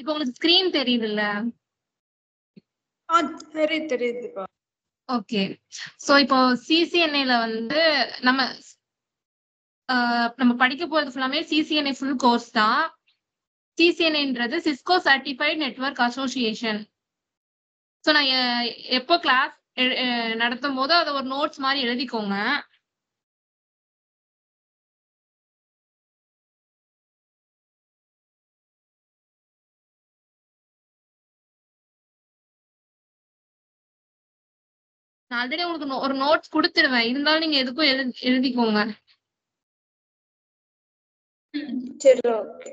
இப்போ உங்களுக்கு ஸ்கிரீன் தெரியுதுல்ல? தெரியுதுப்பா. ஓகே. சோ இப்போ சிசிஎன்ஏல வந்து நம்ம நம்ம படிக்க போறது ஃபுல்லாமே சிசிஎன்ஏ ஃபுல் கோர்ஸ் தான். சிசிஎன்ஏன்றது Cisco certified network association. So நான் எப்போ கிளாஸ் நடத்தும் போது அதை ஒரு நோட்ஸ் மாதிரி எழுதிக்கோங்க. நான் ஆல்ரெடி உங்களுக்கு ஒரு நோட்ஸ் கொடுத்துருவேன், இருந்தாலும் நீங்க எதுக்கும் எழுதிக்கோங்க. சரி, ஓகே.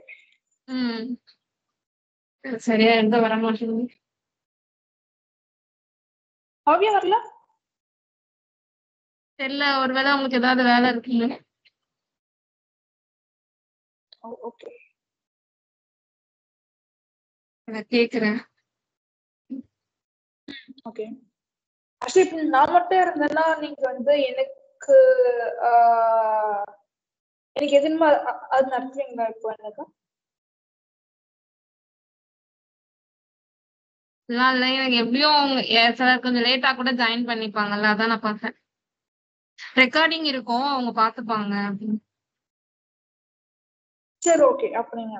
சரியா எழுத வர மாட்டேங்குது. காவியா வரல? தெரியல, ஒருவேளை உங்களுக்கு ஏதாவது வேலை இருக்குங்க. ஓகே, நான் கேக்குறேன். ஓகே. ஆக்சுவலி இப்ப நான் மட்டும் இருந்தேன்னா நீங்க வந்து எனக்கு எதுவுமே அது நடத்துவீங்களா இப்போ எனக்கு? இல்லை, எனக்கு எப்படியும் சிலர் கொஞ்சம் லேட்டா கூட ஜாயின் பண்ணிப்பாங்கல்ல, அதான் நான் பார்த்தேன். ரெக்கார்டிங் இருக்கும், அவங்க பார்த்துப்பாங்க அப்படின்னு. சரி, ஓகே. அப்படிங்க.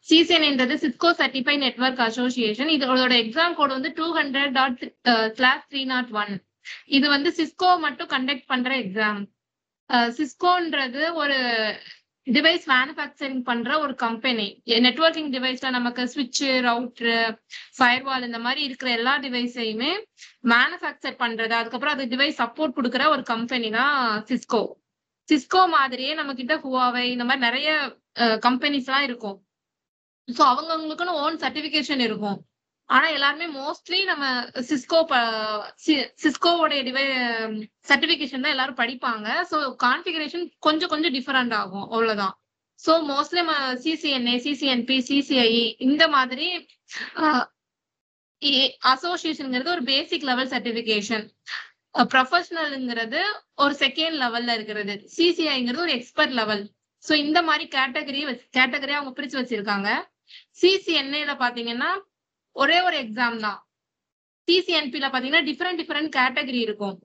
சிசிஎன்ஏன்றது சிஸ்கோ சர்டிஃபைட் நெட்வொர்க் அசோசியேஷன். இதோட எக்ஸாம் கோட் வந்து 200.301. இது வந்து சிஸ்கோ மட்டும் கண்டக்ட் பண்ற எக்ஸாம். சிஸ்கோன்றது ஒரு டிவைஸ் மேனுஃபேக்சரிங் பண்ற ஒரு கம்பெனி. நெட்வொர்க்கிங் டிவைஸ்ல நமக்கு ஸ்விட்ச், ரவுட்டர், ஃபயர்வால் இந்த மாதிரி இருக்கிற எல்லா டிவைஸையுமே மேனுஃபேக்சர் பண்றது, அதுக்கப்புறம் அது டிவைஸ் சப்போர்ட் கொடுக்குற ஒரு கம்பெனி தான் சிஸ்கோ. சிஸ்கோ மாதிரியே நம்ம கிட்ட ஹுவாவை இந்த மாதிரி நிறைய கம்பெனிஸ் எல்லாம் இருக்கும். ஸோ அவங்களுக்குன்னு ஓன் சர்டிபிகேஷன் இருக்கும். ஆனா எல்லாருமே மோஸ்ட்லி நம்ம சிஸ்கோவோடைய சர்டிபிகேஷன் தான் எல்லாரும் படிப்பாங்க. ஸோ கான்ஃபிகரேஷன் கொஞ்சம் கொஞ்சம் டிஃபரெண்ட் ஆகும், அவ்வளவுதான். ஸோ மோஸ்ட்லி நம்ம சிசிஎன்ஏ, சிசிஎன்பி, சிசிஐ இந்த மாதிரி அசோசியேஷன்ங்கிறது ஒரு பேசிக் லெவல் சர்டிபிகேஷன். ப்ரொஃபஷனல்ங்கிறது ஒரு செகண்ட் லெவல்ல இருக்கிறது. சிசிஐங்கிறது ஒரு எக்ஸ்பர்ட் லெவல். ஸோ இந்த மாதிரி கேட்டகரியா அவங்க பிரிச்சு வச்சிருக்காங்க. சிசிஎன்ஏல பாத்தீங்கன்னா ஒரே ஒரு எக்ஸாம் தான். சிசிஎன்பில பாத்தீங்கன்னா டிஃபரெண்ட் கேட்டகரி இருக்கும்.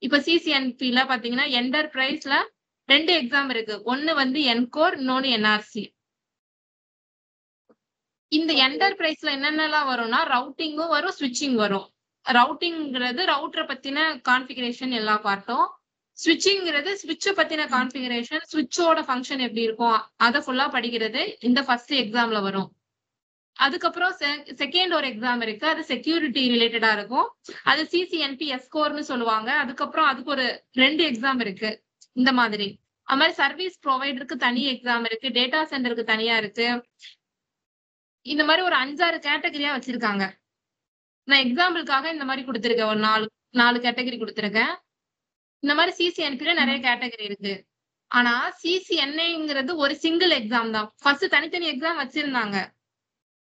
இப்ப சிசிஎன்பில பாத்தீங்கன்னா என்டர்பிரைஸ்ல 2 எக்ஸாம் இருக்கு. ஒன்னு வந்து என்கோர், இன்னொன்னு என்ஆர்சி. இந்த என்டர்பிரைஸ்ல என்னென்னலாம் வரும்னா ரவுட்டிங்கும் வரும், ஸ்விட்சிங் வரும். ரவுட்டிங்கிறது ரவுட்டரை பத்தின கான்ஃபிகரேஷன் எல்லா பார்ட்டும். ஸ்விட்சிங்கிறது ஸ்விட்சை பத்தின கான்ஃபிகரேஷன், ஸ்விட்சோட ஃபங்க்ஷன் எப்படி இருக்கும் அதை ஃபுல்லா படிக்கிறது இந்த ஃபர்ஸ்ட் எக்ஸாம்ல வரும். அதுக்கப்புறம் செகண்ட் ஒரு எக்ஸாம் இருக்கு, அது செக்யூரிட்டி ரிலேட்டடா இருக்கும். அது சிசிஎன்பி எஸ்கோர்னு சொல்லுவாங்க. அதுக்கப்புறம் அதுக்கு ஒரு 2 எக்ஸாம் இருக்கு. இந்த மாதிரி அது மாதிரி சர்வீஸ் ப்ரொவைடருக்கு தனி எக்ஸாம் இருக்கு, டேட்டா சென்டருக்கு தனியா இருக்கு. இந்த மாதிரி ஒரு 5-6 கேட்டகரியா வச்சிருக்காங்க. நான் எக்ஸாம்பிளுக்காக இந்த மாதிரி கொடுத்துருக்கேன், ஒரு 4 கேட்டகரி கொடுத்துருக்கேன். இந்த மாதிரி சிசிஎன்பில நிறைய கேட்டகரி இருக்கு. ஆனா சிசிஎன்ஏங்கிறது ஒரு சிங்கிள் எக்ஸாம் தான். ஃபர்ஸ்ட் தனித்தனி எக்ஸாம் வச்சிருந்தாங்க.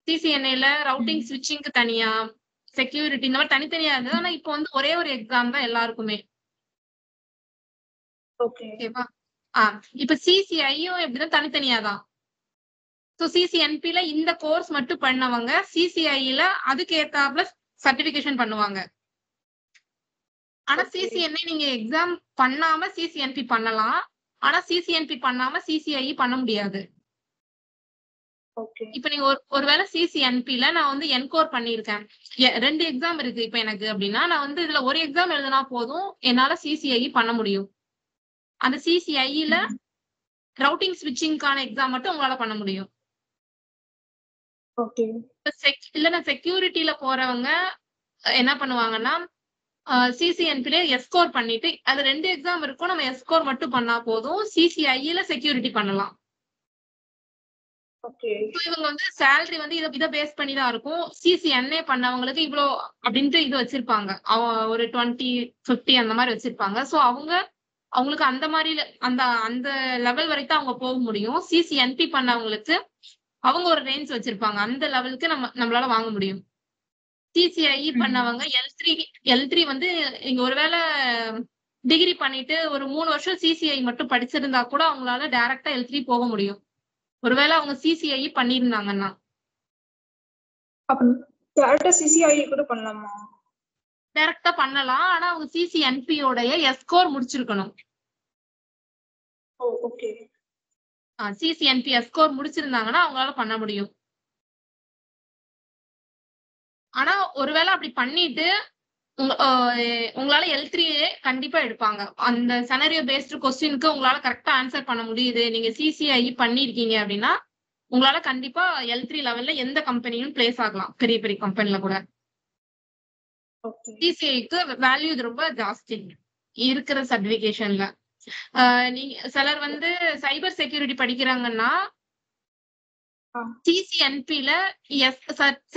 சிசிஎன்ஏல ரவுட்டிங், ஸ்விட்சிங்க்கு தனியா, செக்யூரிட்டி இந்த மாதிரி தனித்தனியா இருந்தது. ஆனா இப்போ வந்து ஒரே ஒரு எக்ஸாம் தான் எல்லாருக்குமே. ஓகேவா? இப்ப சிசிஐயும் எப்படின்னா தனித்தனியா தான். ஸோ சிசிஎன்பில இந்த கோர்ஸ் மட்டும் பண்ணவங்க சிசிஐல அதுக்கு ஏத்தாப்புல சர்டிபிகேஷன் பண்ணுவாங்க. ஆனா சிசிஎன்ஏ நீங்க எக்ஸாம் பண்ணாம சிசிஎன்பி பண்ணலாம். ஆனா சிசிஎன்பி பண்ணாம சிசிஐ பண்ண முடியாது. இப்ப நீங்க ஒருவேளை சிசிஎன்பில நான் வந்து என்கோர் பண்ணிருக்கேன், 2 எக்ஸாம் இருக்கு இப்ப எனக்கு அப்படின்னா, நான் வந்து இதுல ஒரு எக்ஸாம் எழுதினா போதும், என்னால சிசிஐ பண்ண முடியும். அந்த சிசிஐல ரவுட்டிங் ஸ்விட்சிங்கான எக்ஸாம் மட்டும் உங்களால பண்ண முடியும். இல்லைன்னா செக்யூரிட்டியில போறவங்க என்ன பண்ணுவாங்கன்னா சிசிஎன்பில எஸ்கோர் பண்ணிட்டு, அது 2 எக்ஸாம் இருக்கும், நம்ம எஸ்கோர் மட்டும் பண்ணா போதும், சிசிஐல செக்யூரிட்டி பண்ணலாம். ஓகே. ஸோ இவங்க வந்து சேலரி வந்து இத பேஸ் பண்ணி தான் இருக்கும். சிசிஎன்ஏ பண்ணவங்களுக்கு இவ்ளோ அப்படின்ட்டு இது வச்சிருப்பாங்க. ஒரு 20, 50 அந்த மாரி வச்சிருப்பாங்க. ஸோ அவங்களுக்கு அந்த மாரி அந்த அந்த லெவல் வரைக்கும் அவங்க போக முடியும். சிசிஎன்பி பண்ணவங்களுக்கு அவங்க ஒரு ரேஞ்ச் வச்சிருப்பாங்க. அந்த லெவலுக்கு நம்மளால வாங்க முடியும். சிசிஐஇ பண்ணவங்க L3 வந்து நீங்க ஒருவேளை டிகிரி பண்ணிட்டு ஒரு 3 வருஷம் சிசிஐ மட்டும் படிச்சிருந்தா கூட அவங்களால டைரக்டா L3 போக முடியும். ஒருவேளை அவங்க சிசிஐஇ பண்ணியிருந்தாங்கன்னா. அப்ப டைரக்டா சிசிஐ கூட பண்ணலாமா? டைரக்டா பண்ணலாம். ஆனா அவங்க சிசிஎன்பி உடைய எஸ்கோர் முடிச்சிருக்கணும். ஓ ஓகே. சிசிஎன்பி எஸ்கோர் முடிச்சிருந்தாங்கன்னா அவங்களால பண்ண முடியும். ஆனா ஒருவேளை அப்படி பண்ணிட்டு உங்களால L3 கண்டிப்பா எடுப்பாங்க. அந்த செனரியோ பேஸ்டு கொஸ்டினுக்கு உங்களால கரெக்டா ஆன்சர் பண்ண முடியுது. நீங்க சிசிஐஇ பண்ணிருக்கீங்க அப்படின்னா உங்களால கண்டிப்பா L3 லெவல்ல எந்த கம்பெனியும் பிளேஸ் ஆகலாம். பெரிய பெரிய கம்பெனில கூட. ஓகே. சிசிஐக்கு வேல்யூ ரொம்ப ஜாஸ்தி இருக்கிற சர்டிபிகேஷன்ல. நீங்க சிலர் வந்து சைபர் செக்யூரிட்டி படிக்கிறாங்கன்னா சிசிஎன்பில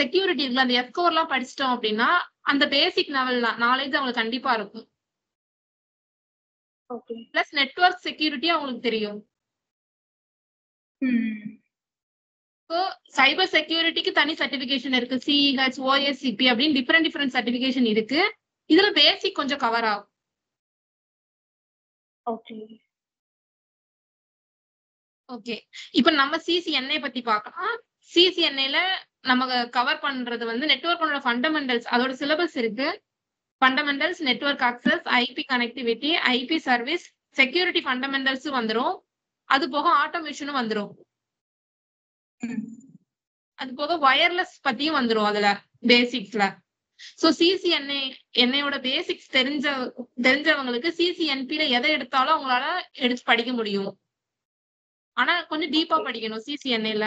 செக்யூரிட்டி இருக்குல்ல அந்த எஸ்கோர் எல்லாம் படிச்சிட்டோம் அப்படின்னா அந்த பேசிக் நாலேஜ் அவங்களுக்கு கண்டிப்பா இருக்கும். ஓகே. பிளஸ் நெட்வொர்க் செக்யூரிட்டி அவங்களுக்கு தெரியும். ஸோ சைபர் செக்யூரிட்டிக்கு தனி சர்டிபிகேஷன் இருக்கு. சிஹெச், ஓஎஸ்சிபி அப்படின்னு டிஃபரெண்ட் சர்டிபிகேஷன் இருக்கு. இதுல பேசிக் கொஞ்சம் கவர் ஆகும். ஓகே. ஓகே. இப்ப நம்ம சிசிஎன்ஏ பத்தி பார்க்கலாம். சிசிஎன்ஏல நம்ம கவர் பண்றது வந்து நெட்வொர்க்கோட ஃபண்டமெண்டல்ஸ் அதோட சிலபஸ் இருக்கு. Fundamentals, network access, IP connectivity, IP service, security ஃபண்டமெண்டல்ஸும் வந்துரும். அது போக ஆட்டோமேஷனும் வந்துரும். அது போக வயர்லெஸ் பத்தியும் வந்துரும் அதுல பேசிக்ஸ்ல. சோ சிசிஎன்ஏயோட பேசிக்ஸ் தெரிஞ்சவங்களுக்கு சிசிஎன்பில எதை எடுத்தாலும் அவங்களால எடுத்து படிக்க முடியும். ஆனா கொஞ்சம் டீப்பா படிக்கணும். சிசிஎன்ஏல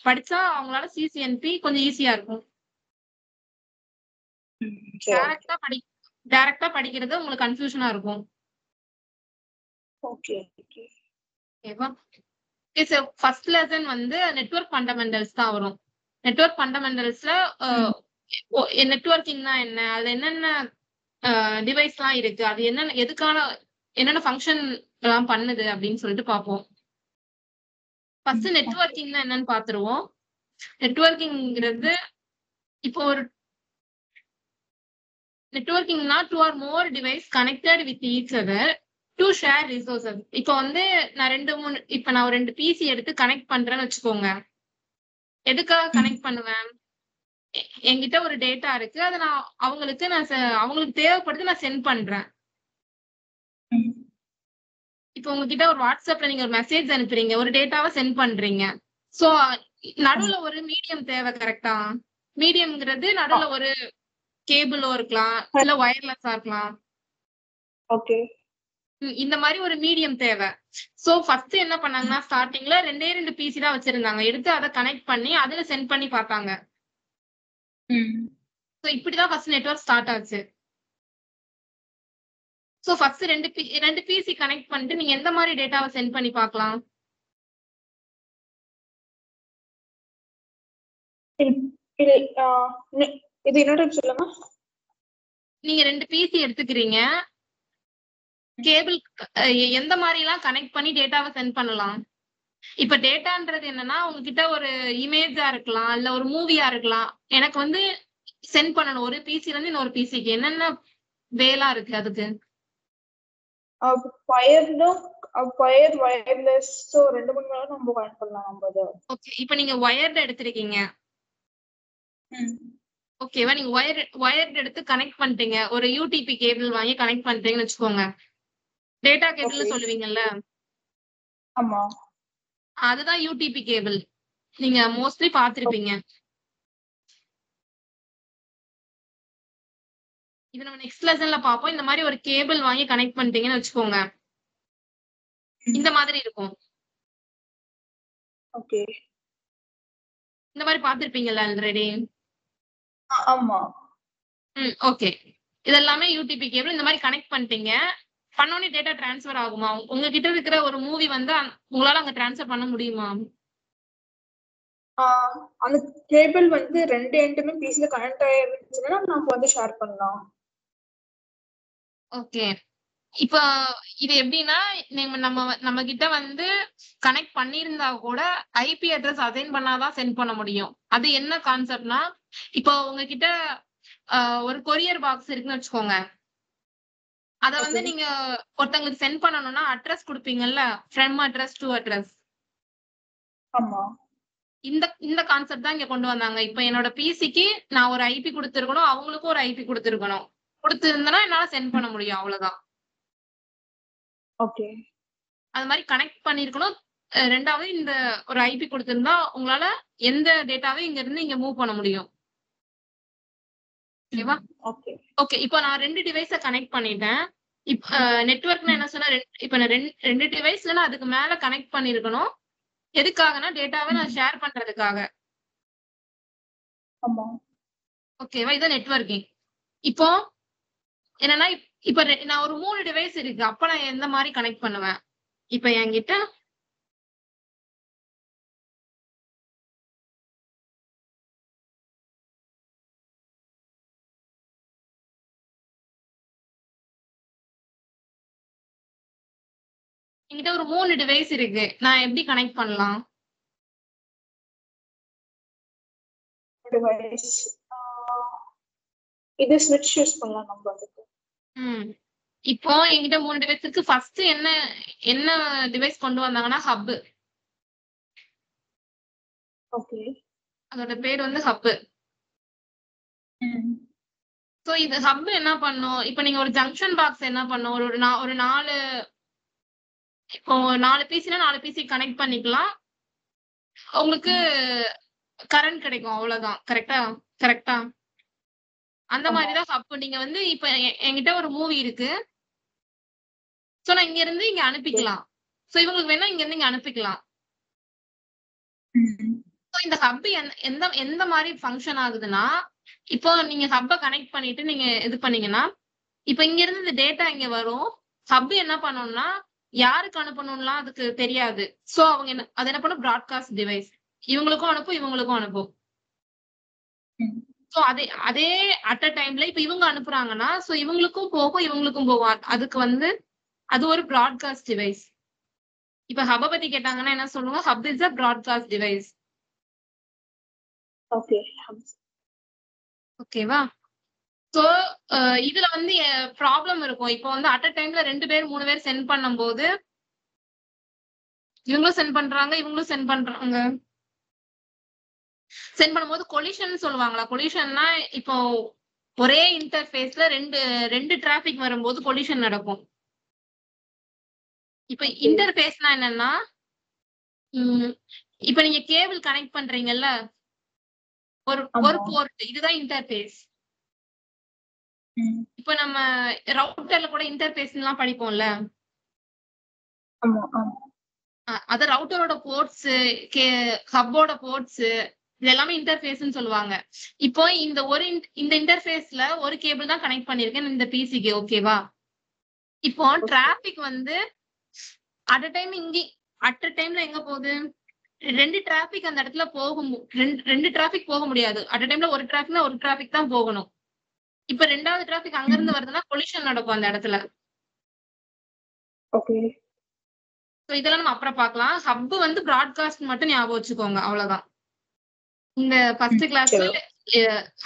படிச்சா அவங்களால சிசிஎன்பி கொஞ்சம் ஈஸியா இருக்கும். டைரக்டா படிக்கிறது உங்களுக்கு கன்ஃபியூஷனா இருக்கும். ஓகே. ஓகேவா? Okay sir. ஃபர்ஸ்ட் லெசன் வந்து நெட்வொர்க் ஃபண்டமெண்டல்ஸ் தான் வரும். நெட்வொர்க் ஃபண்டமெண்டல்ஸ்ல நெட்வொர்க்கிங்னா என்ன, அதுல என்னென்ன டிவைஸ்லாம் இருக்கு, அது என்னென்ன ஃபங்க்ஷன் எல்லாம் பண்ணுது அப்படின்னு சொல்லிட்டு பார்ப்போம். ஃபர்ஸ்ட் நெட்வொர்க்கிங்னா என்னன்னு பாத்துருவோம். நெட்வொர்க்கிங்கிறது இப்போ ஒரு நெட்வொர்க்கிங்னா 2 or more device connected with each other to share resources. இப்போ வந்து நான் ஒரு 2 பிசி எடுத்து கனெக்ட் பண்றேன்னு வச்சுக்கோங்க. எதுக்காக கனெக்ட் பண்ணுவேன்? என்கிட்ட ஒரு டேட்டா இருக்கு. அதை நான் அவங்களுக்கு தேவைப்படுது, நான் சென்ட் பண்றேன். இப்போ உங்ககிட்ட ஒரு வாட்ஸ்அப்ல நீங்க ஒரு மெசேஜ் அனுப்புறீங்க, ஒரு டேட்டாவை சென்ட் பண்றீங்க. சோ நடுவுல ஒரு மீடியம் தேவை. கரெக்டா? மீடியம்ங்கிறது நடுவுல ஒரு கேபிளோ இருக்கலாம், இல்ல வயர்லெஸ்ஸா இருக்கலாம். ஓகே. இந்த மாதிரி ஒரு மீடியம் தேவை. சோ ஃபர்ஸ்ட் என்ன பண்ணாங்கன்னா ஸ்டார்டிங்ல 2 பிசி தான் வச்சிருந்தாங்க. எடுத்து அதை கனெக்ட் பண்ணி அதுல சென்ட் பண்ணி பார்த்தாங்க. சோ இப்படிதான் ஃபர்ஸ்ட் நெட்வொர்க் ஸ்டார்ட் ஆச்சு. சோ ஃபர்ஸ்ட் 2 பிசி கனெக்ட் பண்ணிட்டு நீங்க எந்த மாதிரி டேட்டாவை சென்ட் பண்ணி பார்க்கலாம்? இது என்னோட சொல்லுங்க. நீங்க 2 பிசி எடுத்துக்கிறீங்க. கேபிள் எந்த மாதிரி எல்லாம் கனெக்ட் பண்ணி டேட்டாவை சென்ட் பண்ணலாம்? இப்ப டேட்டான்றது என்னன்னா உங்ககிட்ட ஒரு இமேஜா இருக்கலாம், இல்ல ஒரு மூவியா இருக்கலாம். எனக்கு வந்து சென்ட் பண்ணணும் ஒரு பிசில இருந்து இன்னொரு பிசிக்கு. என்னென்ன வேலா இருக்கு அதுக்கு? வயர்லெஸ் சோ 2 வேளை நம்ம கனெக்ட் பண்ணலாம் நம்ம. ஓகே. இப்போ நீங்க வயர்ட் எடுத்துருக்கீங்க. ஓகேவா? நீங்க வயர்ட் எடுத்து கனெக்ட் பண்ணிட்டீங்க. ஒரு யூடிபி கேபிள் வாங்கி கனெக்ட் பண்ணிட்டீங்கன்னு வச்சுக்கோங்க. டேட்டா கேபிள்னு சொல்லுவீங்கல்ல? ஆமா. அதுதான் யூடிபி கேபிள். நீங்க மோஸ்ட்லி பார்த்திருப்பீங்க. இது நம்ம நெக்ஸ்ட் லெசன்ல பார்ப்போம். இந்த மாதிரி ஒரு கேபிள் வாங்கி கனெக்ட் பண்ணிட்டீங்கன்னு வச்சுக்கோங்க. இந்த மாதிரி இருக்கும். ஓகே. இந்த மாதிரி பார்த்திருப்பீங்கல்ல ஆல்ரெடி? ஆமா. ஓகே. இதெல்லாமே யூடிபி கேபிள். இந்த மாதிரி கனெக்ட் பண்ணிட்டீங்க. பண்ணோனே டேட்டா டிரான்ஸ்ஃபர் ஆகுமா? உங்ககிட்ட இருக்கிற ஒரு மூவி வந்து உங்களால அங்க டிரான்ஸ்ஃபர் பண்ண முடியுமா? அந்த கேபிள் வந்து ரெண்டு எண்டுமே பீஸ்ல கனெக்ட் ஆயிருந்துச்சுன்னா நம்ம வந்து ஷேர் பண்ணலாம். ஓகே. இப்ப இது எப்படின்னா நம்ம கிட்ட வந்து கனெக்ட் பண்ணியிருந்தா கூட ஐபி அட்ரஸ் அசைன் பண்ணாதான் சென்ட் பண்ண முடியும். அது என்ன கான்செப்ட்னா, இப்போ உங்ககிட்ட ஒரு கொரியர் பாக்ஸ் இருக்குன்னு வச்சுக்கோங்க. அத வந்து நீங்க ஒருத்தங்களுக்கு சென்ட் பண்ணணும்னா அட்ரஸ் கொடுப்பீங்கல்ல, ஃப்ரம் அட்ரஸ் டு அட்ரஸ். ஆமா. இந்த கான்செப்ட் தான் இங்க கொண்டு வந்தாங்க. இப்ப என்னோட பிசிக்கு நான் ஒரு ஐபி கொடுத்திருக்கணும், அவங்களுக்கும் ஒரு ஐபி கொடுத்திருக்கணும். கொடுத்திருந்தேன்னா என்னால சென்ட் பண்ண முடியும், அவ்வளவுதான். ஓகே. அது மாதிரி கனெக்ட் பண்ணிருக்கணும். ரெண்டாவது இந்த ஒரு ஐபி கொடுத்திருந்தா உங்களால எந்த டேட்டாவையும் இங்க இருந்து இங்க மூவ் பண்ண முடியும். ஓகேவா? ஓகே. ஓகே. இப்போ நான் 2 டிவைஸ கனெக்ட் பண்ணிட்டேன். இப்ப நெட்வொர்க்னா என்ன சொன்னா, இப்ப நான் 2 டிவைஸ்ல அதுக்கு மேல கனெக்ட் பண்ணிருக்கணும். எதுக்காகனா டேட்டாவை நான் ஷேர் பண்றதுக்காக. ஆமா. ஓகேவா? இது நெட்வொர்க்கிங். இப்போ என்னன்னா, இப்ப நான் ஒரு 3 டிவைஸ் இருக்கு. அப்ப நான் எந்த மாதிரி கனெக்ட் பண்ணுவேன்? இப்ப என்கிட்ட என்கிட்ட ஒரு 3 டிவைஸ் இருக்கு. நான் எப்படி கனெக்ட் பண்ணலாம்? டிவைஸ் இது ஸ்விட்ச் யூஸ் பண்ணலாம் நம்ம அதுக்கு. இப்போ என்கிட்ட 3 டிவைஸ் இருக்கு. ஃபர்ஸ்ட் என்ன டிவைஸ் கொண்டு வந்தாங்கன்னா ஹப். ஓகே. அதோட பேர் வந்து ஹப். சோ இது ஹப் என்ன பண்ணும்? இப்போ நீங்க ஒரு ஜங்ஷன் பாக்ஸ் என்ன பண்ணும்? ஒரு 4 இப்போ 4 பிசினா 4 பிசி கனெக்ட் பண்ணிக்கலாம். உங்களுக்கு கரண்ட் கிடைக்கும், அவ்வளவுதான். கரெக்டா? அந்த மாதிரிதான் ஹப். நீங்க வந்து இப்ப என்கிட்ட ஒரு மூவி இருக்கு. சோ நான் இங்க இருந்து இங்க அனுப்பிக்கலாம். சோ இவங்களுக்கு வேணா இங்க இருந்து இங்க அனுப்பிக்கலாம். இந்த ஹப் எந்த மாதிரி ஃபங்க்ஷன் ஆகுதுன்னா, இப்போ நீங்க ஹப்ப கனெக்ட் பண்ணிட்டு நீங்க இது பண்ணீங்கன்னா, இப்ப இங்க இருந்து இந்த டேட்டா இங்க வரும். ஹப் என்ன பண்ணணும்னா, யாருக்கு அனுப்பணும்லாம் அதுக்கு தெரியாது. சோ அவங்க அது என்ன பண்ணும்? பிராட்காஸ்ட் டிவைஸ் இவங்களுக்கும் அனுப்பும். சோ அதே அட் அ டைம்ல இப்ப இவங்க அனுப்புறாங்கன்னா, சோ இவங்களுக்கும் போகும். அதுக்கு வந்து அது ஒரு பிராட்காஸ்ட் டிவைஸ். இப்ப ஹப்ப பத்தி கேட்டாங்கன்னா என்ன சொல்லுவாங்க? Hub is a broadcast device. ஓகேவா? சோ இதுல வந்து ப்ராப்ளம் இருக்கும். இப்போ வந்து அட் அ டைம்ல 2 பேர் 3 பேர் சென்ட் பண்ணும்போது இவங்களும் சென்ட் பண்றாங்க, இவங்களும் சென்ட் பண்றாங்க. சென்ட் பண்ணும்போது கொலிஷன் சொல்லுவாங்களா? கொலிஷன்னா இப்போ ஒரே இன்டர்ஃபேஸ்ல ரெண்டு டிராபிக் வரும்போது கொலிஷன் நடக்கும். இப்ப இன்டர்ஃபேஸ்னா என்னன்னா, இப்ப நீங்க கேபிள் கனெக்ட் பண்றீங்கல்ல, ஒரு போர்ட், இதுதான் இன்டர்ஃபேஸ். இப்ப நம்ம ரவுட்டர்ல கூட இன்டர்ஃபேஸ் எல்லாம் படிப்போம்ல. அத ரவுட்டரோட போர்ட்ஸ், ஹப்போட போர்ட்ஸ், இது எல்லாமே இன்டர்ஃபேஸ்னு சொல்லுவாங்க. இப்போ இந்த இன்டர்ஃபேஸ்ல ஒரு கேபிள் தான் கனெக்ட் பண்ணிருக்கேன் இந்த பிசிக்கு. ஓகேவா? இப்போ டிராபிக் வந்து அட் அ டைம்ல எங்க போகுது? 2 டிராபிக் அந்த இடத்துல ரெண்டு டிராபிக் போக முடியாது. அட் அ டைம்ல ஒரு டிராபிக் தான் போகணும். இப்ப 2வது டிராபிக் அங்க இருந்து வருதுன்னா கொலிஷன் நடக்கும் அந்த இடத்துல. ஓகே. சோ இதெல்லாம் நம்ம அப்புறம் பார்க்கலாம். ஹப் வந்து பிராட்காஸ்ட் மட்டும் ஞாபகம் வச்சுக்கோங்க, அவ்வளவுதான். இந்த ஃபர்ஸ்ட் கிளாஸ்ல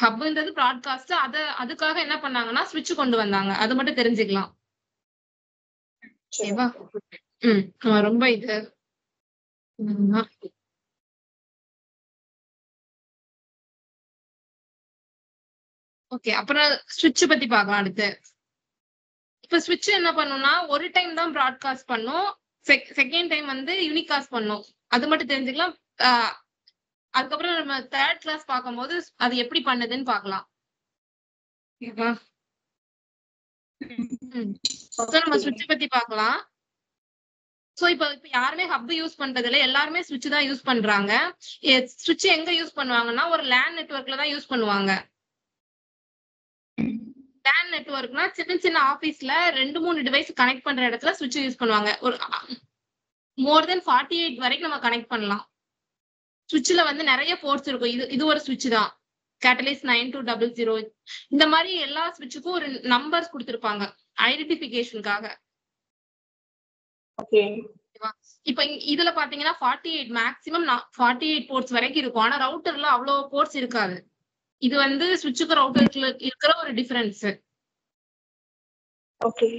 ஹப்ன்றது பிராட்காஸ்ட். அதுக்காக என்ன பண்ணாங்கன்னா ஸ்விட்ச் கொண்டு வந்தாங்க. அது மட்டும் தெரிஞ்சுக்கலாம். ஓகேவா? ரொம்ப இது ஓகே. அப்புறம் ஸ்விட்ச் பத்தி பார்க்கலாம் அடுத்து. இப்ப ஸ்விட்ச் என்ன பண்ணும்னா, ஒரு டைம் தான் பிராட்காஸ்ட் பண்ணும், செகண்ட் டைம் வந்து யூனிகாஸ்ட் பண்ணும். அது மட்டும் தெரிஞ்சுக்கலாம். அதுக்கப்புறம் நம்ம தேர்ட் கிளாஸ் பார்க்கும்போது அது எப்படி பண்ணுதுன்னு பார்க்கலாம். ஓகேவா? நம்ம ஸ்விட்ச் பத்தி பார்க்கலாம். சோ இப்ப யாருமே ஹப் யூஸ் பண்றது இல்ல, எல்லாருமே ஸ்விட்ச் தான் யூஸ் பண்றாங்க. ஸ்விட்ச் எங்க யூஸ் பண்ணுவாங்கன்னா, ஒரு லேன் நெட்வொர்க்ல தான் யூஸ் பண்ணுவாங்க. லேன் நெட்வொர்க்னா சின்ன ஆபீஸ்ல 2-3 டிவைஸ் கனெக்ட் பண்ற இடத்துல ஸ்விட்ச் யூஸ் பண்ணுவாங்க. ஒரு மோர் தென் 48 வரைக்கும் நம்ம கனெக்ட் பண்ணலாம் சுவிட்ச்ல வந்து நிறைய போர்ட்ஸ் இருக்கும். இது ஒரு சுவிட்ச் தான். கேட்டலிஸ்ட் 9200. இந்த மாதிரி எல்லா சுவிட்சுக்கும் ஒரு நம்பர்ஸ் கொடுத்திருப்பாங்க ஐடென்டிபிகேஷனுக்காக. ஓகே. இப்ப இதுல பாத்தீங்கன்னா 48 மேக்ஸிமம் 48 போர்ட்ஸ் வரைக்கும் இருக்கும். ஆனா ரவுட்டர்ல அவ்வளவு போர்ட்ஸ் இருக்காது. இது வந்து சுவிட்சுக்கு ரவுட்டர்ல இருக்கிற ஒரு டிஃபரன்ஸ். ஓகே.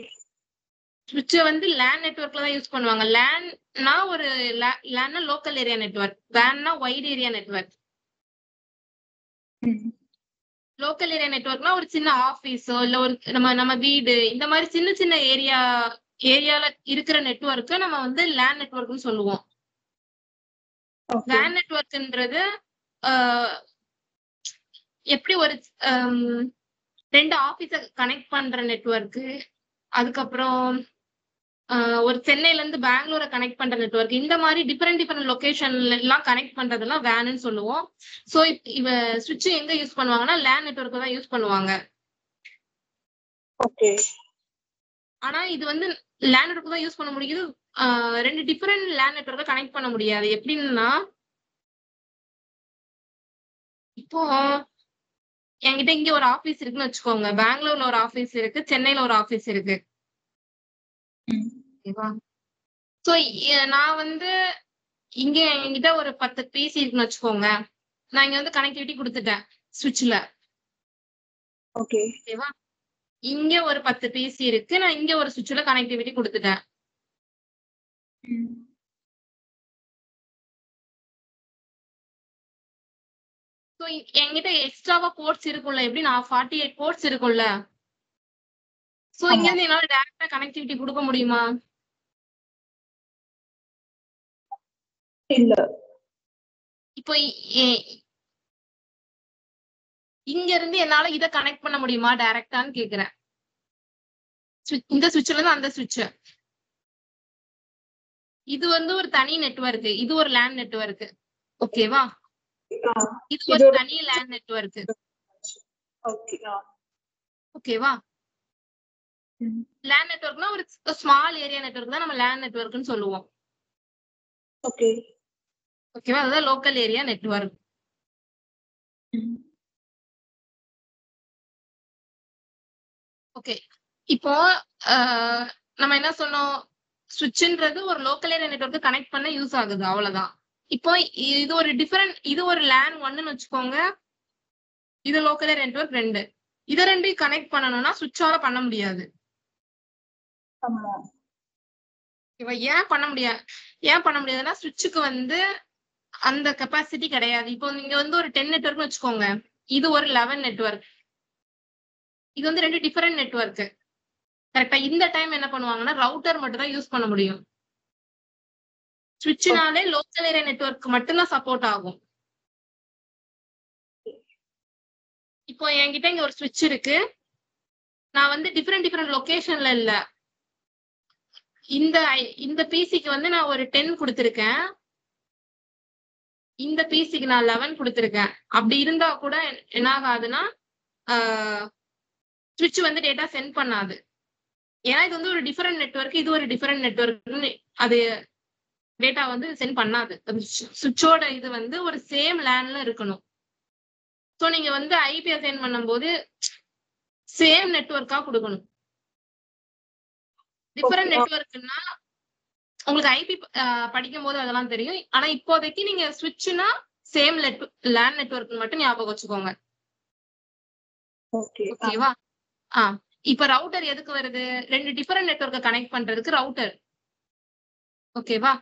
சுவிட்ச வந்து லேன் நெட்வொர்க்ல தான் யூஸ் பண்ணுவாங்க. லேன்னா ஒரு லேன்னா லோக்கல் ஏரியா நெட்வொர்க், வேன்னா wide area network. Local area நெட்வொர்க்னா ஒரு சின்ன ஆபீஸோ இல்ல ஒரு நம்ம வீடு இந்த மாதிரி சின்ன சின்ன ஏரியால இருக்கிற நெட்வொர்க்க நம்ம வந்து லேன் நெட்வொர்க்னு சொல்லுவோம். வேன் நெட்வொர்க்ன்றது எப்படி ஒரு 2 ஆபீஸ கனெக்ட் பண்ற நெட்வொர்க், அதுக்கப்புறம் ஒரு சென்னையில இருந்து பெங்களூரை கனெக்ட் பண்ற நெட்வொர்க், இந்த மாதிரி டிஃபரெண்ட் லொகேஷன்ல எல்லாம் கனெக்ட் பண்றதெல்லாம் வேன்னு சொல்லுவோம். சோ இவ சுவிட்ச் எங்க யூஸ் பண்ணுவாங்கன்னா லேன் நெட்வொர்க் தான் யூஸ் பண்ணுவாங்க. ஓகே. ஆனா இது வந்து லேன் நெட்வொர்க் தான் யூஸ் பண்ண முடியுது. 2 டிஃபரெண்ட் லேன் நெட்வொர்க்க கனெக்ட் பண்ண முடியாது. எப்படின்னா இப்போ என்கிட்ட இங்க ஒரு ஆபீஸ் இருக்குன்னு வச்சுக்கோங்க. பெங்களூர்ல ஒரு ஆபீஸ் இருக்கு, சென்னையில ஒரு ஆபீஸ் இருக்கு. சோ நான் வந்து இங்க என்கிட்ட ஒரு 10 பிசி இருக்குன்னு வச்சுக்கோங்க. நான் இங்க வந்து கனெக்டிவிட்டி கொடுத்துட்டேன் சுவிட்ச்ல. ஓகேவா? இங்க ஒரு 10 பிசி இருக்கு, நான் இங்க ஒரு சுவிட்ச்ல கனெக்டிவிட்டி கொடுத்துட்டேன். சோ என்கிட்ட எக்ஸ்ட்ராவா போர்ட்ஸ் இருக்கும்ல, எப்படி நான் 48 போர்ட்ஸ் இருக்கும்ல. சோ இங்க இருந்து என்னால டைரக்டா கனெக்டிவிட்டி கொடுக்க முடியுமா? இல்ல. இப்போ இங்க இருந்து என்னால இத கனெக்ட் பண்ண முடியுமா டைரக்டான்னு கேக்குறேன். இந்த சுவிட்ச்ல இருந்து அந்த சுவிட்ச். இது வந்து ஒரு தனி நெட்வொர்க், இது ஒரு லேன் நெட்வொர்க். ஓகேவா? இது ஒரு தனி லேன் நெட்வொர்க். ஓகேவா? லேன் நெட்வொர்க்னா ஒரு ஸ்மால் ஏரியா நெட்வொர்க் தான் நம்ம லேன் நெட்வொர்க்னு சொல்லுவோம். ஓகேவா? அதுதான் லோக்கல் ஏரியா நெட்வொர்க். ஓகே. இப்போ நம்ம என்ன சொன்னோம், சுவிட்ச்ன்றது ஒரு லோக்கல் ஏரியா நெட்வொர்க் கனெக்ட் பண்ண யூஸ் ஆகுது, அவ்வளவுதான். இப்போ இது ஒரு டிஃபரெண்ட், இது ஒரு லேன் 1ன்னு வச்சுக்கோங்க, இது லோக்கல் ஏரியா நெட்வொர்க் 2. இத ரெண்டையும் கனெக்ட் பண்ணனும்னா சுவிட்சால பண்ண முடியாது. ஏன் பண்ண முடியாதுன்னா சுவிட்சுக்கு வந்து அந்த கெப்பாசிட்டி கிடையாது. இப்போ நீங்க வந்து ஒரு 10 நெட்வொர்க்னு வச்சுக்கோங்க, இது ஒரு 11 நெட்வொர்க். இது வந்து 2 டிஃபரெண்ட் நெட்வொர்க். கரெக்டா? இந்த டைம் என்ன பண்ணுவாங்கன்னா ரவுட்டர் மட்டும் தான் யூஸ் பண்ண முடியும். சுவிட்ச்னாலே லோக்கல் ஏரியா நெட்வொர்க் மட்டும் தான் சப்போர்ட் ஆகும். இப்போ என்கிட்ட இங்க ஒரு சுவிட்ச் இருக்கு, நான் வந்து டிஃபரெண்ட் லொகேஷன்ல இல்ல. இந்த பிசிக்கு வந்து நான் ஒரு 10 கொடுத்திருக்கேன், இந்த பிசிக்கு நான் 11 கொடுத்திருக்கேன். அப்படி இருந்தா கூட என்ன ஆகாதுன்னா சுவிட்ச் வந்து டேட்டா சென்ட் பண்ணாது. ஏன்னா இது வந்து ஒரு டிஃபரெண்ட் நெட்வொர்க், இது ஒரு டிஃபரெண்ட் நெட்வொர்க், அது டேட்டா வந்து சென்ட் பண்ணாது. சுவிட்சோட இது வந்து ஒரு சேம் லேன்ல இருக்கணும். சோ நீங்க வந்து ஐபி அசைன் பண்ணும்போது சேம் நெட்வொர்க்கா கொடுக்கணும். டிஃபரெண்ட் நெட்வொர்க்னா உங்களுக்கு ஐபி படிக்கும் போது அதெல்லாம் தெரியும். ஆனா இப்போதைக்கு நீங்க சுவிட்ச்னா சேம் லேன் நெட்வொர்க் மட்டும் ஞாபகம் வச்சுக்கோங்க. ஓகேவா? இப்ப ரவுட்டர் எதுக்கு வருது? 2 டிஃபரெண்ட் நெட்வொர்க்க கனெக்ட் பண்றதுக்கு ரவுட்டர். ஓகேவா?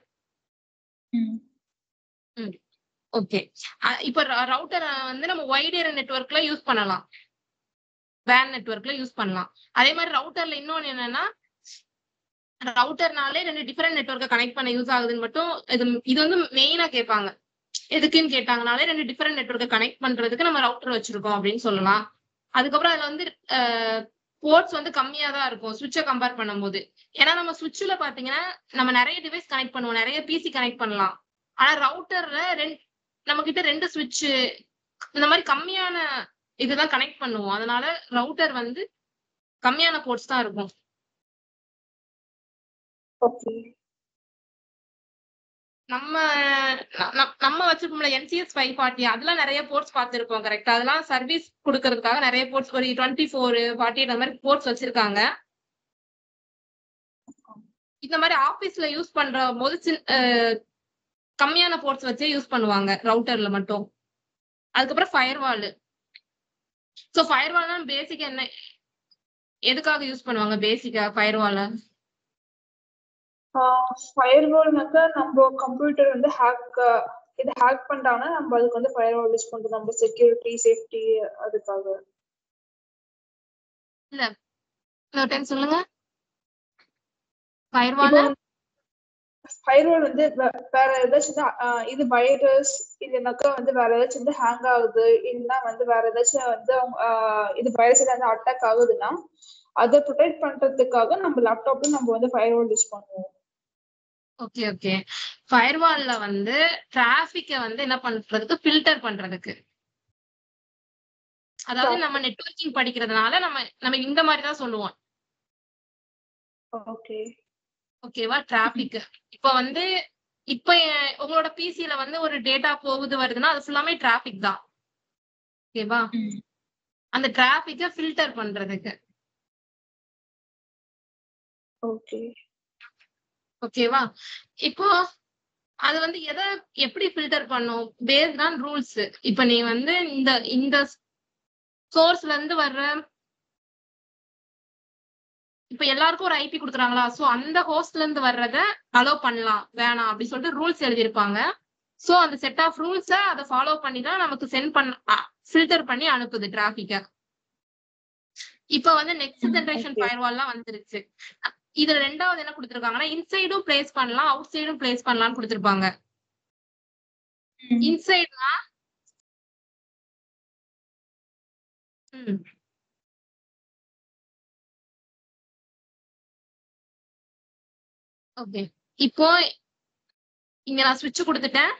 ஓகே. இப்ப ரவுட்டர் வந்து நம்ம வைட் ஏரியா நெட்வொர்க்ல யூஸ் பண்ணலாம், வேன் நெட்வொர்க்ல யூஸ் பண்ணலாம். அதே மாதிரி ரவுட்டர்ல இன்னொன்னு என்னன்னா, ரவுட்டர்னாலே 2 டிஃபரெண்ட் நெட்வொர்க்க கனெக்ட் பண்ண யூஸ் ஆகுதுன்னு மட்டும் இது வந்து மெயினா கேட்பாங்க. எதுக்குன்னு கேட்டாங்கனாலே 2 டிஃபரெண்ட் நெட்வொர்க்க கனெக்ட் பண்றதுக்கு நம்ம ரவுட்டர் வச்சிருக்கோம் அப்படின்னு சொல்லலாம். அதுக்கப்புறம் அதுல வந்து போர்ட்ஸ் வந்து கம்மியா தான் இருக்கும் சுவிட்சை கம்பேர் பண்ணும்போது. ஏன்னா நம்ம சுவிட்ச்ல பாத்தீங்கன்னா நம்ம நிறைய டிவைஸ் கனெக்ட் பண்ணுவோம், நிறைய பிசி கனெக்ட் பண்ணலாம். ஆனா ரவுட்டர்ல நம்ம கிட்ட 2 சுவிட்ச் இந்த மாதிரி கம்மியான இதுதான் கனெக்ட் பண்ணுவோம். அதனால ரவுட்டர் வந்து கம்மியான போர்ட்ஸ் தான் இருக்கும். நம்ம நம்ம வச்சிருக்கோம்ல என்சிஎஸ் 540 அதெல்லாம் நிறைய போர்ட்ஸ் பார்த்திருப்போம் கரெக்டா? அதெல்லாம் சர்வீஸ் கொடுக்கறதுக்காக நிறைய போர்ட்ஸ் ஒரு 24 48 அந்த மாதிரி போர்ட்ஸ் வச்சிருக்காங்க. இந்த மாதிரி ஆபீஸ்ல யூஸ் பண்ற போது கம்மியான போர்ட்ஸ் வச்சே யூஸ் பண்ணுவாங்க ரவுட்டர்ல மட்டும். அதுக்கப்புறம் ஃபயர்வால். சோ ஃபயர்வால்னா பேசிக் என்ன எதுக்காக யூஸ் பண்ணுவாங்க பேசிக்கா ஃபயர்வால? ஃபயர்வால்னாக்கா நம்ம கம்ப்யூட்டர் வந்து ஹேக் பண்ணிட்டாங்கன்னா நம்ம அதுக்கு வந்து ஃபயர்வால் யூஸ் பண்றோம், நம்ம செக்யூரிட்டி சேஃப்டி அதுக்காக. இல்ல இன்னொரு டைம் சொல்லுங்க. ஃபயர்வால் ஃபயர்வால் வந்து வேற ஏதாச்சும் இது வைரஸ் இல்லைனாக்கா வந்து வேற ஏதாச்சும் வந்து ஹேங் ஆகுது, இல்லைன்னா வந்து வேற ஏதாச்சும் வந்து இது வைரஸ் ஏதாவது அட்டாக் ஆகுதுன்னா அதை ப்ரொடெக்ட் பண்றதுக்காக நம்ம லேப்டாப்ல நம்ம வந்து ஃபயர்வால் யூஸ் பண்ணுவோம். Okay okay. ஃபயர்வால்ல வந்து டிராஃபிக்கை வந்து என்ன பண்றதுக்கு ஃபில்டர் பண்றதுக்கு. அதாவது நம்ம நெட்வொர்க்கிங் படிக்கிறதுனால நம்ம இந்த மாதிரி தான் சொல்லுவோம். ஓகே ஓகேவா? டிராபிக் இப்ப வந்து இப்ப உங்களோட பிசில வந்து ஒரு டேட்டா போகுது வருதுன்னா அது ஃபுல்லாமே டிராபிக் தான். ஓகேவா? அந்த டிராபிக்கை ஃபில்டர் பண்றதுக்கு. ஓகே ஓகேவா? இப்போ அது வந்து எதை எப்படி ஃபில்டர் பண்ணும்? Based on rules. இப்ப நீ வந்து இந்த சோர்ஸ்ல இருந்து வர்ற இப்ப எல்லாருக்கும் ஒரு ஐபி கொடுக்குறாங்களா? சோ அந்த ஹோஸ்ட்ல இருந்து வர்றத அலோ பண்ணலாம் வேணாம் அப்படி சொல்லிட்டு ரூல்ஸ் எழுதியிருப்பாங்க. சோ அந்த செட் ஆஃப் ரூல்ஸை அதை ஃபாலோ பண்ணி தான் நமக்கு சென்ட் பண்ண ஃபில்டர் பண்ணி அனுப்புது டிராபிக்க. இப்ப வந்து நெக்ஸ்ட் ஜெனரேஷன் ஃபயர்வால்லாம் வந்துருச்சு. இதுல ரெண்டாவது என்ன கொடுத்திருக்காங்கன்னா இன்சைடும் பிளேஸ் பண்ணலாம் அவுட் சைடும் பிளேஸ் பண்ணலாம்னு கொடுத்திருப்பாங்க. இன்சைட்னா ஓகே. இப்போ இங்க நான் ஸ்விட்ச் கொடுத்துட்டேன்.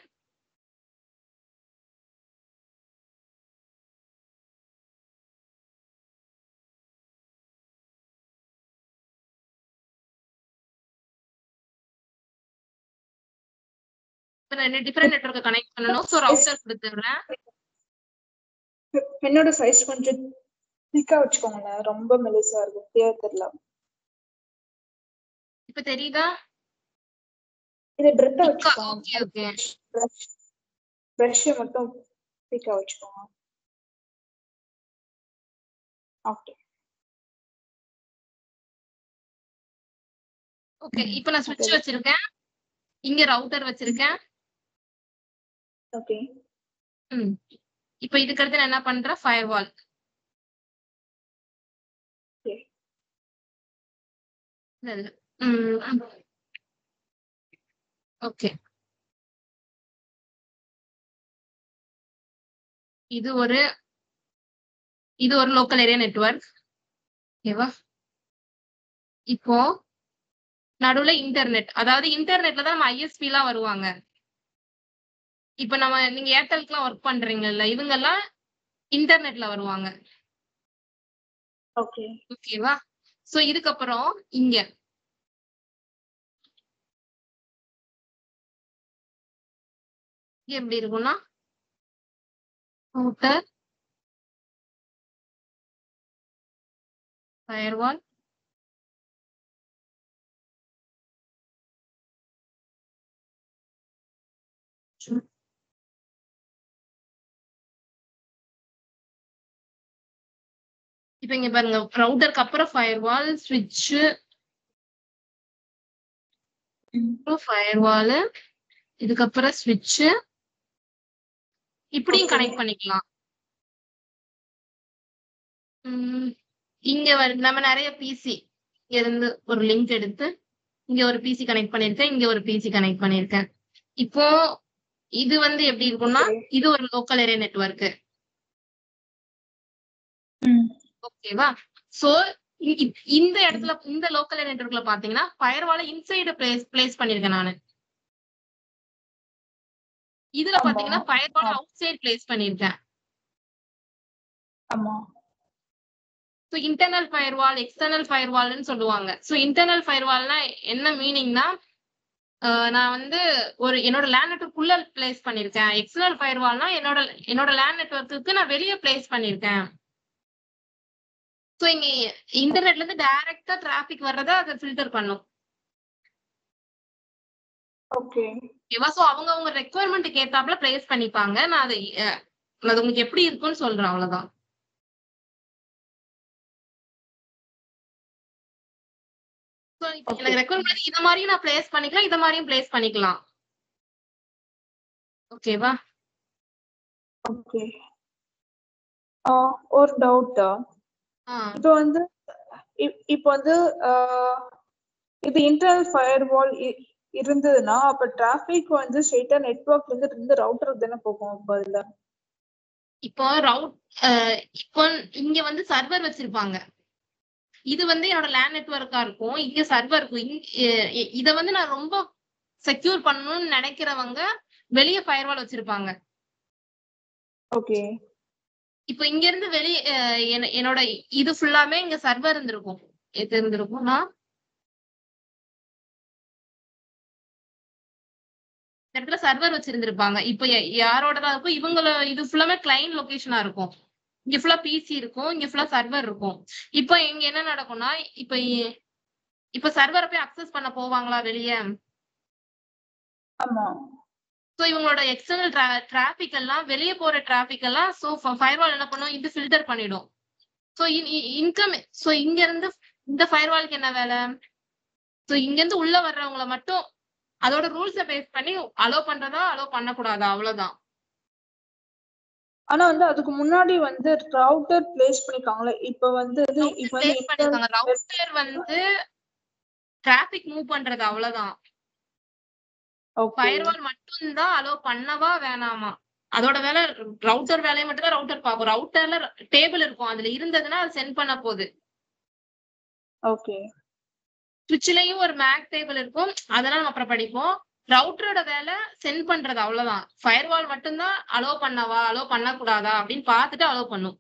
டிஃபரெண்ட் நெட்வொர்க் கனெக்ட் பண்ணனும். சோ ரவுட்டர் கொடுத்துறேன். என்னோட சைஸ் கொஞ்சம் திக்கா வச்சுக்கோங்க, ரொம்ப மெலிசா இருக்கு, கிளியர் தெரியல. இப்ப தெரியுதா? இது பிரெட்டா வச்சுக்கோங்க. Okay okay. பிரஷ் மட்டும் திக்கா வச்சுக்கோங்க. Okay okay. இப்போ நான் ஸ்விட்ச் வச்சிருக்கேன், இங்க ரவுட்டர் வச்சிருக்கேன். ஓகே. இப்போ இதுக்கு அடுத்து நான் என்ன பண்றேன்? ஃபயர்வால். ஓகே. இது ஒரு லோக்கல் ஏரியா நெட்வொர்க். ஓகேவா? இப்போ நடுவுல இன்டர்நெட், அதாவது இன்டர்நெட்ல தான் நம்ம ஐஎஸ்பி எல்லாம் வருவாங்க. இப்ப நீங்க ஏர்டெல்க்குலாம் ஒர்க் பண்றீங்கல்ல, இவங்க எல்லாம் இன்டர்நெட்ல வருவாங்க. ஓகே ஓகேவா? சோ இதுக்கப்புறம் இங்க எப்படி இருக்கும்னா ரூட்டர், ஃபயர்வால், இப்ப இங்க பாருங்க ரவுட்டருக்கு அப்புறம் ஃபயர்வால், ஸ்விட்ச், ஃபயர்வால், இதுக்கப்புறம் ஸ்விட்ச், இப்படியும் கனெக்ட் பண்ணிக்கலாம். இங்க நம்ம நிறைய பிசி இருந்து ஒரு லிங்க் எடுத்து இங்க ஒரு பிசி கனெக்ட் பண்ணிருக்கேன், இங்க ஒரு பிசி கனெக்ட் பண்ணிருக்கேன். இப்போ இது வந்து எப்படி இருக்கும்னா இது ஒரு லோக்கல் ஏரியா நெட்வொர்க். ஓகேவா? சோ இந்த இடத்துல இந்த லோக்கல் ஏரியா நெட்வொர்க்ல பாத்தீங்கன்னா ஃபயர்வால இன்சைடு பிளேஸ் பண்ணிருக்கேன் நானு. இதுல பாத்தீங்கன்னா ஃபயர்வால அவுட் சைடு பிளேஸ் பண்ணிருக்கேன். ஆமா. சோ இன்டர்னல் ஃபயர்வால், எக்ஸ்டர்னல் ஃபயர்வால்னு சொல்லுவாங்க. சோ இன்டர்னல் ஃபயர்வால்னா என்ன மீனிங்னா நான் வந்து ஒரு என்னோட லேண்ட் நெட்வொர்க்குள்ள பிளேஸ் பண்ணிருக்கேன். எக்ஸ்டர்னல் ஃபயர்வால்னா என்னோட லேண்ட் நெட்வொர்க்குக்கு நான் வெளியே பிளேஸ் பண்ணிருக்கேன். சோ இங்க இன்டர்நெட்ல இருந்து டைரக்டா டிராபிக் வர்றத அதை ஃபில்டர் பண்ணும். ஓகே ஓகேவா? சோ அவங்க ரெக்குவயர்மெண்ட்டுக்கு ஏத்தாப்புல பிளேஸ் பண்ணிப்பாங்க. நான் அது உங்களுக்கு எப்படி இருக்கும்னு சொல்றேன், அவ்வளவுதான். சோ இப்போ எனக்கு ரெக்குவயர்மெண்ட் இத மாதிரியும் நான் பிளேஸ் பண்ணிக்கலாம், இத மாதிரியும் பிளேஸ் பண்ணிக்கலாம். ஓகேவா? ஓகே. ஒரு டவுட். இப்போ வந்து இது இன்டர்னல் ஃபயர்வால் இருந்ததுன்னா அப்ப டிராபிக் வந்து ஸ்ட்ரைட்டா நெட்வொர்க்ல இருந்து ரவுட்டருக்கு தானே போகும் பதில. இப்போ இப்போ இங்க வந்து சர்வர் வச்சிருப்பாங்க. இது வந்து என்னோட லேண்ட் நெட்வொர்க்கா இருக்கும், இங்க சர்வர் இருக்கும். இத வந்து நான் ரொம்ப செக்யூர் பண்ணணும்னு நினைக்கிறவங்க வெளிய ஃபயர்வால் வச்சிருப்பாங்க. ஓகே. இப்போ இங்க இருந்து வெளிய என்னோட இது ஃபுல்லாமே இங்க சர்வர் இருந்திருக்கும். எது இருந்திருக்கும்னா இந்த இடத்துல சர்வர் வச்சிருந்திருப்பாங்க. இப்போ யாரோடதான் இருக்கும், இவங்கள இது ஃபுல்லாமே கிளைண்ட் லொகேஷனா இருக்கும். இங்க ஃபுல்லா பிசி இருக்கும், இங்க ஃபுல்லா சர்வர் இருக்கும். இப்போ இங்க என்ன நடக்கும்னா இப்ப சர்வரை போய் அக்சஸ் பண்ண போவாங்களா வெளியே? ஆமா. சோ இவங்களோட எக்ஸ்டர்னல் டிராபிக் எல்லாம் வெளியே போற டிராபிக் எல்லாம் சோ ஃபயர்வால் என்ன பண்ணும், இது ஃபில்டர் பண்ணிடும். சோ சோ இங்க இருந்து இந்த ஃபயர்வாலுக்கு என்ன வேலை? சோ இங்க இருந்து உள்ள வர்றவங்களை மட்டும் அதோட ரூல்ஸை பேஸ் பண்ணி அலோவ் பண்றதா அலோவ் பண்ணக்கூடாதா, அவ்வளவுதான். ஆனா வந்து அதுக்கு முன்னாடி வந்து ரவுட்டர் பிளேஸ் பண்ணிருக்காங்களே. இப்ப வந்து ரவுட்டர் வந்து டிராபிக் மூவ் பண்றது, அவ்வளவுதான். ஃபயர்வால் மட்டும் தான் அலோவ் பண்ணவா வேணாமா, அதோட வேலை. ரவுட்டர் வேலையை மட்டும் தான் ரவுட்டர் பார்க்கும். ரவுட்டர்ல டேபிள் இருக்கும், அதுல இருந்ததுன்னா அது சென்ட் பண்ண போகுது. ஓகே. சுவிட்ச்லயும் ஒரு மேக் டேபிள் இருக்கும், அதெல்லாம் நம்ம அப்புறம் படிப்போம். ரவுட்டரோட வேலை சென்ட் பண்றது, அவ்வளவுதான். ஃபயர்வால் மட்டும்தான் அலோவ் பண்ணவா அலோவ் பண்ணக்கூடாதா அப்படின்னு பார்த்துட்டு அலோவ் பண்ணும்.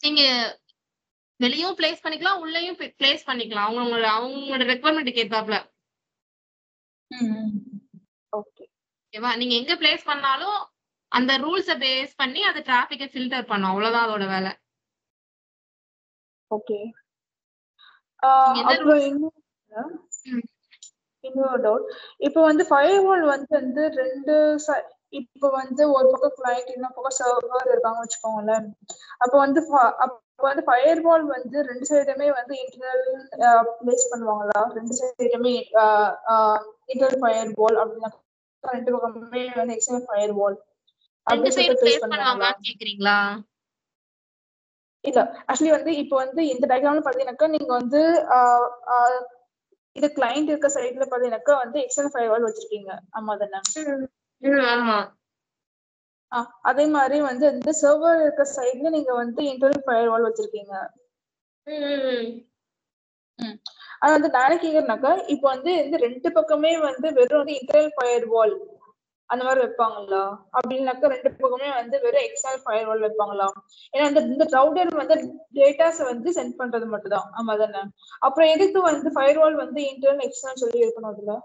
நீங்க வெளியும் பிளேஸ் பண்ணிக்கலாம், உள்ளேயும் பிளேஸ் பண்ணிக்கலாம், அவங்களோட ரெக்குவயர்மெண்ட்டுக்கு ஏத்தாப்புல. ஓகேவா? நீங்க எங்க பிளேஸ் பண்ணாலும் அந்த ரூல்ஸை பேஸ் பண்ணி அது டிராபிக்கை ஃபில்டர் பண்ணும், அவ்வளவுதான் அதோட வேலை. ஓகே. அப்புறம் இன்னொரு டவுட். இப்போ வந்து ஃபயர்வால் வந்து ரெண்டு இப்போ வந்து ஒரு பக்கம் கிளைண்ட், இன்னொரு பக்கம் சர்வர் இருக்காங்க வச்சுக்கோங்களேன். அப்போ வந்து ஃபயர்வால் வந்து ரெண்டு சைடுமே வந்து இன்டர்னல் பிளேஸ் பண்ணுவாங்களா? ரெண்டு சைடுமே இன்டர்னல் ஃபயர்வால் அப்படின்னா ரெண்டு பக்கமே வந்து எக்ஸ்டர்னல் ஃபயர்வால் அப்படி சொல்லிட்டு பிளேஸ் பண்ணுவாங்களா கேக்குறீங்களா? இல்ல, ஆக்சுவலி வந்து இப்போ வந்து இந்த டயக்ராம்ல பாத்தீங்கன்னாக்கா நீங்க வந்து இது கிளைண்ட் இருக்க சைடுல பாத்தீங்கன்னாக்கா வந்து எக்ஸ்டர்னல் ஃபயர்வால் வச்சிருக்கீங்க. ஆமா தானே? ஆமா. அதே மாதிரி வந்து இந்த சர்வர் இருக்க சைடுல நீங்க வந்து இன்டர்னல் ஃபயர்வால் வச்சிருக்கீங்க. ஆனா வந்து நான் கேக்குறேன்னாக்கா இப்போ வந்து இந்த ரெண்டு பக்கமே வந்து வெறும் வந்து இன்டர்னல் ஃபயர்வால் அந்த மாதிரி வைப்பாங்களா? அப்படின்னாக்கா ரெண்டு பக்கமே வந்து வெறும் எக்ஸ்டர்னல் ஃபயர்வால் வைப்பாங்களா? ஏன்னா இந்த ரவுட்டர் வந்து டேட்டாஸ் வந்து சென்ட் பண்றது மட்டும் தான். ஆமா தானே? அப்புறம் எதுக்கு வந்து ஃபயர்வால் வந்து இன்டர்னல் எக்ஸ்டர்னல் சொல்லி இருக்கணும் அதுல?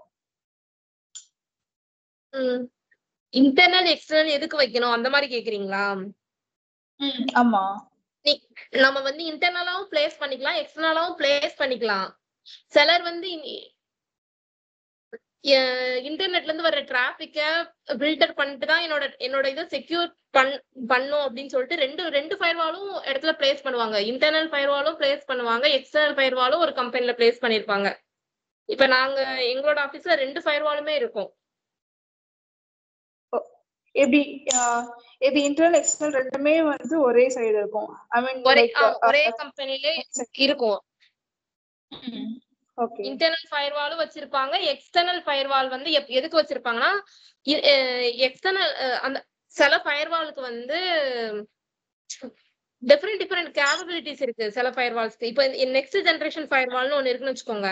இன்டர்னல் எக்ஸ்டர்னல் எதுக்கு வைக்கணும் அந்த மாதிரி கேக்குறீங்களா? ஆமா. நம்ம வந்து இன்டர்னலாவும் பிளேஸ் பண்ணிக்கலாம், எக்ஸ்டர்னலாவும் பிளேஸ் பண்ணிக்கலாம். சிலர் வந்து இன்டர்நெட்ல இருந்து வர்ற டிராபிக்க ஃபில்டர் பண்ணிட்டு தான் என்னோட இதை செக்யூர் பண்ணும் அப்படின்னு சொல்லிட்டு ரெண்டு ஃபயர்வாலும் இடத்துல பிளேஸ் பண்ணுவாங்க. இன்டர்னல் ஃபயர்வாலும் பிளேஸ் பண்ணுவாங்க, எக்ஸ்டர்னல் ஃபயர்வாலும் ஒரு கம்பெனில பிளேஸ் பண்ணிருப்பாங்க. இப்ப நாங்க எங்களோட ஆபீஸ்ல ரெண்டு ஃபயர்வாலுமே இருக்கும். எப்படி இன்டர்னல் எக்ஸ்டர்னல் ரெண்டுமே வந்து ஒரே சைடு இருக்கும்? ஐ மீன் ஒரே கம்பெனிலே இருக்கும். இன்டர்னல் ஃபயர்வாலும் வச்சிருப்பாங்க. எக்ஸ்டர்னல் ஃபயர்வால் வந்து எதுக்கு வச்சிருப்பாங்கன்னா எக்ஸ்டர்னல் அந்த சில ஃபயர்வாலுக்கு வந்து டிஃபரெண்ட் கேப்பபிலிட்டிஸ் இருக்கு. சில ஃபயர்வால்ஸ்க்கு இப்போ நெக்ஸ்ட் ஜெனரேஷன் ஃபயர்வால்னு ஒன்னு இருக்குன்னு வச்சுக்கோங்க.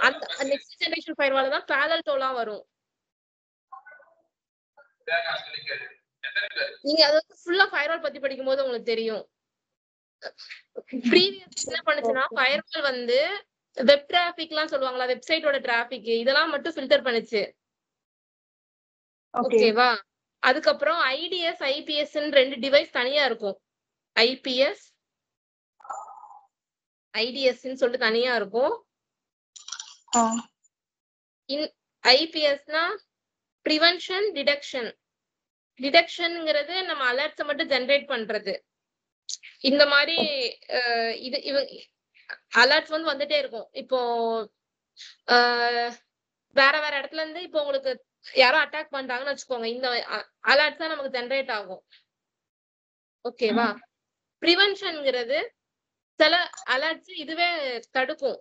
அந்த நெக்ஸ்ட் ஜெனரேஷன் ஃபயர்வால் தான் பேரலல் டோலா வரும். நீங்க அது ஃபுல்லா ஃபயர்வால் பத்தி படிக்கும்போது உங்களுக்கு தெரியும். ப்ரீவியஸ் என்ன பண்ணுச்சுன்னா ஃபயர்வால் வந்து வெப் டிராபிக்லாம் சொல்லுவாங்களா, வெப்சைட்டோட டிராபிக் இதெல்லாம் மட்டும் ஃபில்டர் பண்ணுச்சு. ஓகே ஓகேவா? அதுக்கப்புறம் ஐடிஎஸ், ஐபிஎஸ்ன்னு 2 டிவைஸ் தனியா இருக்கும். ஐபிஎஸ், ஐடிஎஸ்ன்னு சொல்லிட்டு தனியா இருக்கும். ஐபிஎஸ்னா பிரிவென்ஷன் டிடெக்ஷன். டிடெக்ஷன்ங்கிறது நம்ம அலர்ட்ஸை மட்டும் ஜெனரேட் பண்றது. இந்த மாதிரி இது அலர்ட்ஸ் வந்து வந்துட்டே இருக்கும். இப்போ வேற வேற இடத்துல இருந்து இப்போ உங்களுக்கு யாரோ அட்டாக் பண்றாங்கன்னு வச்சுக்கோங்க, இந்த அலர்ட்ஸ் தான் நமக்கு ஜெனரேட் ஆகும். ஓகேவா? பிரிவென்ஷன்ங்கிறது சில அலர்ட்ஸ் இதுவே தடுக்கும்,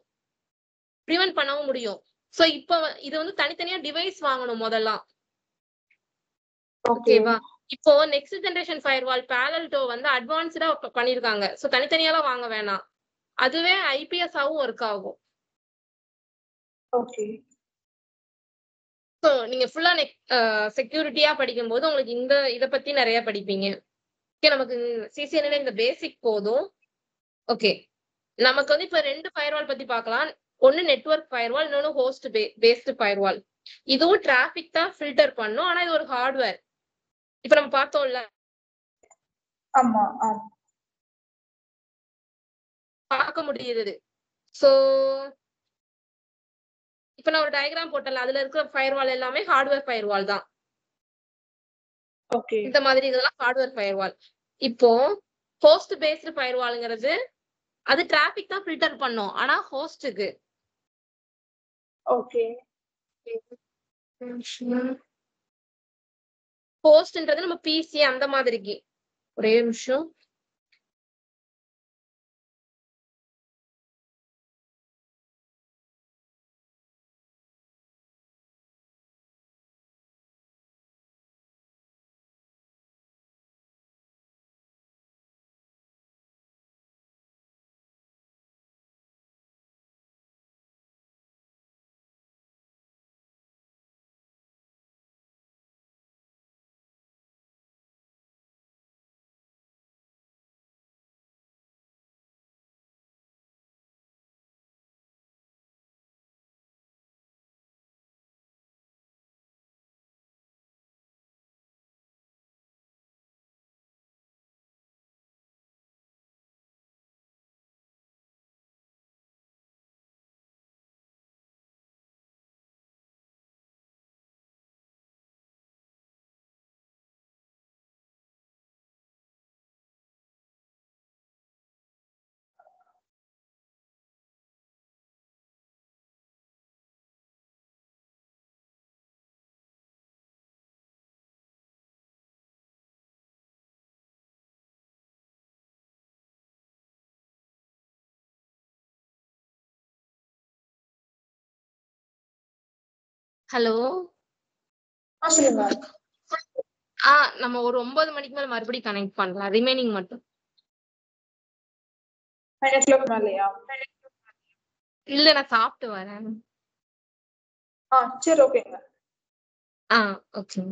பிரிவென்ட் பண்ணவும் முடியும். சோ இப்போ இது வந்து தனித்தனியா டிவைஸ் வாங்கணும் முதல்லாம். ஓகேவா? இப்போ நெக்ஸ்ட் ஜெனரேஷன் ஃபயர்வால் பேலல்டோ வந்து அட்வான்ஸ்டா பண்ணிருக்காங்க. சோ தனித்தனியாலாம் வாங்க வேணாம், அதுவே ஐபிஎஸ் ஆவும் ஒர்க் ஆகும். ஓகே. சோ நீங்க ஃபுல்லா செக்யூரிட்டியா படிக்கும்போது உங்களுக்கு இந்த இத பத்தி நிறைய படிப்பீங்க. ஓகே, நமக்கு சிசிஎன்ஏல இந்த பேசிக் போதும். ஓகே, நமக்கு வந்து இப்ப 2 ஃபயர்வால் பத்தி பார்க்கலாம். ஒன்னு நெட்வொர்க் ஃபயர்வால், இன்னொன்னு ஹோஸ்ட் பேஸ்டு ஃபயர்வால். இதுவும் டிராபிக் தான் ஃபில்டர் பண்ணும், ஆனா இது ஒரு ஹார்ட்வேர். இப்ப நம்ம பார்த்தோம்ல, ஆமா பார்க்க முடியுது. சோ இப்ப நான் ஒரு டயகிராம் போட்டல, அதுல இருக்கிற ஃபயர்வால் எல்லாமே ஹார்ட்வேர் ஃபயர்வால் தான். ஓகே. இந்த மாதிரி இதெல்லாம் ஹார்ட்வேர் ஃபயர்வால். இப்போ ஹோஸ்ட் பேஸ்டு ஃபயர்வால்ங்கிறது அது டிராபிக் தான் ஃபில்டர் பண்ணும், ஆனா ஹோஸ்டுக்கு. ஓகே. ஹோஸ்ட்ன்றது நம்ம பிசி அந்த மாதிரிக்கு. ஒரே நிமிஷம். ஹலோ, சொல்லுங்க. நம்ம ஒரு 9 மணிக்கு மேல மறுபடியும் கனெக்ட் பண்ணலாம், ரிமைனிங் மட்டும். 9 o'clock மேலயா? இல்ல, நான் சாப்பிட்டு வரேன். சரி, ஓகேங்க. ஓகே.